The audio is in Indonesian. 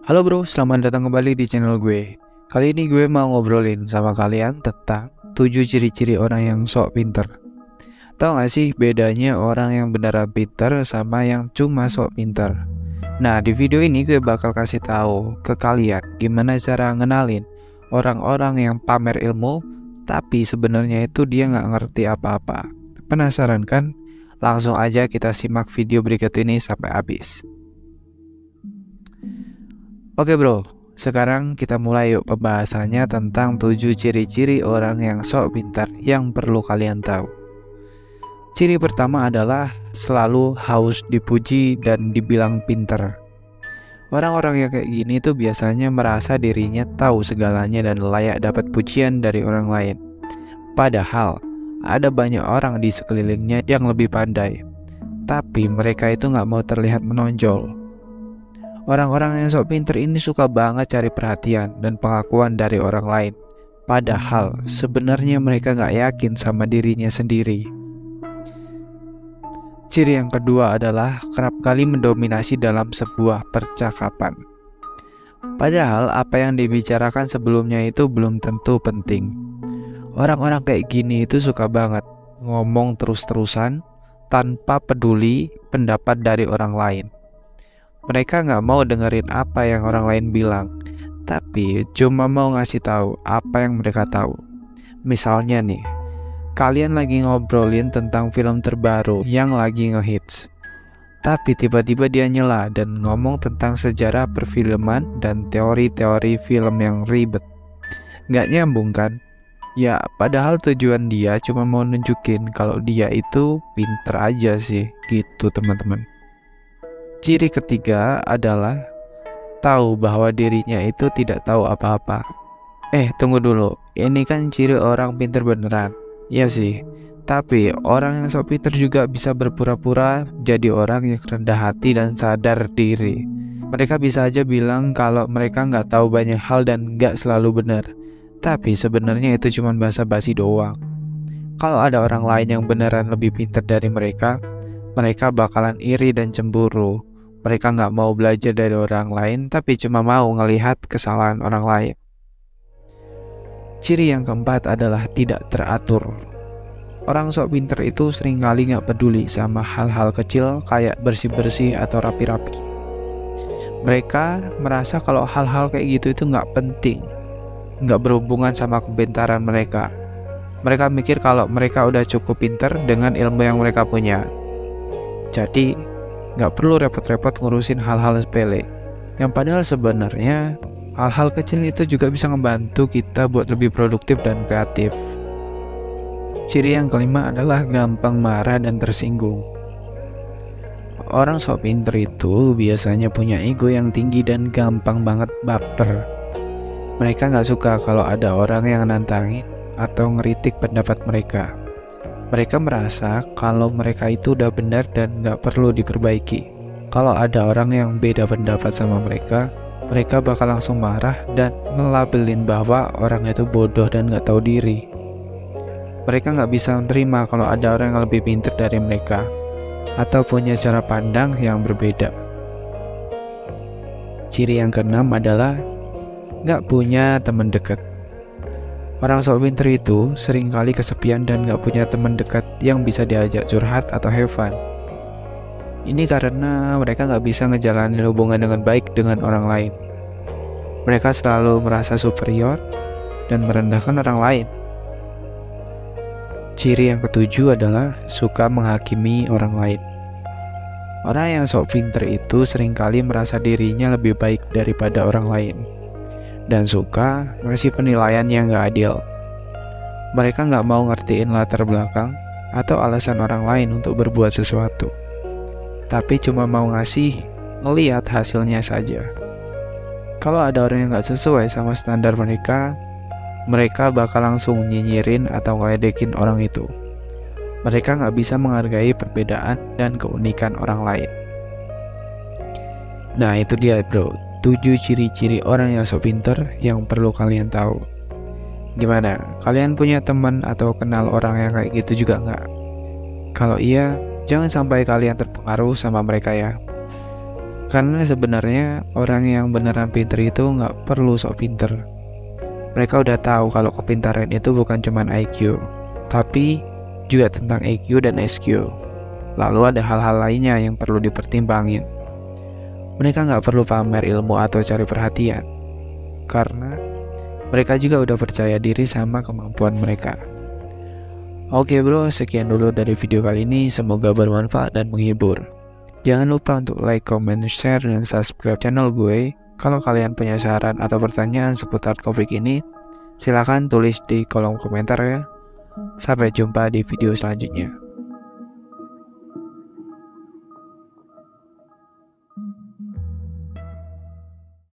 Halo bro, selamat datang kembali di channel gue. Kali ini gue mau ngobrolin sama kalian tentang 7 ciri-ciri orang yang sok pinter. Tahu gak sih bedanya orang yang beneran pinter sama yang cuma sok pinter? Nah, di video ini gue bakal kasih tahu ke kalian gimana cara ngenalin orang-orang yang pamer ilmu tapi sebenarnya itu dia nggak ngerti apa-apa. Penasaran kan? Langsung aja kita simak video berikut ini sampai habis. Oke bro, sekarang kita mulai yuk pembahasannya tentang 7 ciri-ciri orang yang sok pintar yang perlu kalian tahu. Ciri pertama adalah selalu haus dipuji dan dibilang pintar. Orang-orang yang kayak gini tuh biasanya merasa dirinya tahu segalanya dan layak dapat pujian dari orang lain. Padahal ada banyak orang di sekelilingnya yang lebih pandai, tapi mereka itu nggak mau terlihat menonjol. Orang-orang yang sok pinter ini suka banget cari perhatian dan pengakuan dari orang lain. Padahal sebenarnya mereka nggak yakin sama dirinya sendiri. Ciri yang kedua adalah kerap kali mendominasi dalam sebuah percakapan. Padahal apa yang dibicarakan sebelumnya itu belum tentu penting. Orang-orang kayak gini itu suka banget ngomong terus-terusan tanpa peduli pendapat dari orang lain. Mereka nggak mau dengerin apa yang orang lain bilang, tapi cuma mau ngasih tahu apa yang mereka tahu. Misalnya nih, kalian lagi ngobrolin tentang film terbaru yang lagi ngehits, tapi tiba-tiba dia nyela dan ngomong tentang sejarah perfilman dan teori-teori film yang ribet. Nggak nyambung kan? Ya, padahal tujuan dia cuma mau nunjukin kalau dia itu pinter aja sih, gitu teman-teman. Ciri ketiga adalah tahu bahwa dirinya itu tidak tahu apa-apa. Tunggu dulu, ini kan ciri orang pinter beneran. Iya sih, tapi orang yang sok pinter juga bisa berpura-pura jadi orang yang rendah hati dan sadar diri. Mereka bisa aja bilang kalau mereka nggak tahu banyak hal dan nggak selalu benar. Tapi sebenarnya itu cuma basa-basi doang. Kalau ada orang lain yang beneran lebih pinter dari mereka, mereka bakalan iri dan cemburu. Mereka nggak mau belajar dari orang lain, tapi cuma mau ngelihat kesalahan orang lain. Ciri yang keempat adalah tidak teratur. Orang sok pinter itu seringkali nggak peduli sama hal-hal kecil kayak bersih-bersih atau rapi-rapi. Mereka merasa kalau hal-hal kayak gitu itu nggak penting, nggak berhubungan sama kepintaran mereka. Mereka mikir kalau mereka udah cukup pinter dengan ilmu yang mereka punya. Jadi nggak perlu repot-repot ngurusin hal-hal sepele, yang padahal sebenarnya hal-hal kecil itu juga bisa ngebantu kita buat lebih produktif dan kreatif. Ciri yang kelima adalah gampang marah dan tersinggung. Orang sok pinter itu biasanya punya ego yang tinggi dan gampang banget baper. Mereka nggak suka kalau ada orang yang nantangin atau ngeritik pendapat mereka. Mereka merasa kalau mereka itu udah benar dan nggak perlu diperbaiki. Kalau ada orang yang beda pendapat sama mereka, mereka bakal langsung marah dan ngelabelin bahwa orang itu bodoh dan nggak tahu diri. Mereka nggak bisa menerima kalau ada orang yang lebih pintar dari mereka atau punya cara pandang yang berbeda. Ciri yang keenam adalah nggak punya teman dekat. Orang sok pinter itu seringkali kesepian dan gak punya teman dekat yang bisa diajak curhat atau have fun. Ini karena mereka gak bisa ngejalanin hubungan dengan baik dengan orang lain. Mereka selalu merasa superior dan merendahkan orang lain. Ciri yang ketujuh adalah suka menghakimi orang lain. Orang yang sok pinter itu seringkali merasa dirinya lebih baik daripada orang lain dan suka ngasih penilaian yang gak adil. Mereka gak mau ngertiin latar belakang atau alasan orang lain untuk berbuat sesuatu, tapi cuma mau ngeliat hasilnya saja. Kalau ada orang yang gak sesuai sama standar mereka, mereka bakal langsung nyinyirin atau ngeledekin orang itu. Mereka gak bisa menghargai perbedaan dan keunikan orang lain. Nah itu dia bro, 7 ciri-ciri orang yang sok pinter yang perlu kalian tahu. Gimana? Kalian punya teman atau kenal orang yang kayak gitu juga nggak? Kalau iya, jangan sampai kalian terpengaruh sama mereka ya. Karena sebenarnya orang yang beneran pinter itu nggak perlu sok pinter. Mereka udah tahu kalau kepintaran itu bukan cuma IQ, tapi juga tentang EQ dan SQ. Lalu ada hal-hal lainnya yang perlu dipertimbangin. Mereka nggak perlu pamer ilmu atau cari perhatian, karena mereka juga udah percaya diri sama kemampuan mereka. Oke bro, sekian dulu dari video kali ini. Semoga bermanfaat dan menghibur. Jangan lupa untuk like, comment, share, dan subscribe channel gue. Kalau kalian punya saran atau pertanyaan seputar topik ini, silakan tulis di kolom komentar ya. Sampai jumpa di video selanjutnya.